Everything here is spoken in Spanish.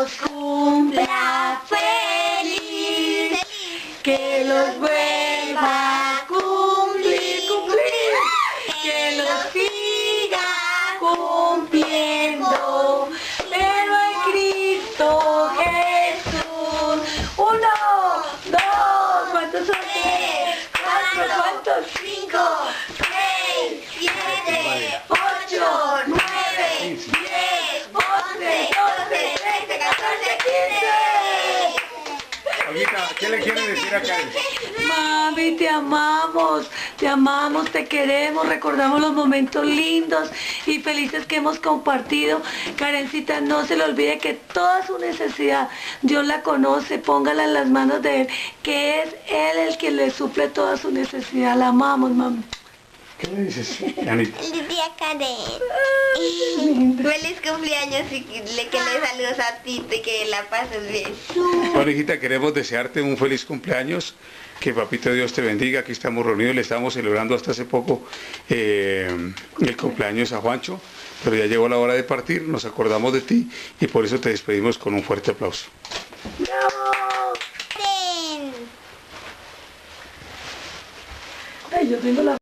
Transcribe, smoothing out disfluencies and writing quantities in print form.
los cumpla feliz, que los vuelva a cumplir, que los siga cumpliendo, pero en Cristo Jesús. 1, 2, ¿cuántos son? 3, 4, ¿cuántos? 5, 6, 7, 8, 9, 10, 11, 12, 13, 14, 15. Olguita, ¿qué le quiere decir a Karen? Mami, te amamos, te queremos, recordamos los momentos lindos y felices que hemos compartido. Karencita, no se le olvide que toda su necesidad, Dios la conoce, póngala en las manos de Él, que es Él el que le suple toda su necesidad. La amamos, mami. ¿Qué le dices, Anita? Tía Karen. Feliz cumpleaños y que le saludos a Tito y que la pases bien. Bueno, hijita, queremos desearte un feliz cumpleaños, que Papito Dios te bendiga. Aquí estamos reunidos, le estábamos celebrando hasta hace poco el cumpleaños a Juancho, pero ya llegó la hora de partir, nos acordamos de ti y por eso te despedimos con un fuerte aplauso. ¡Bravo! Karen. Ay, yo tengo la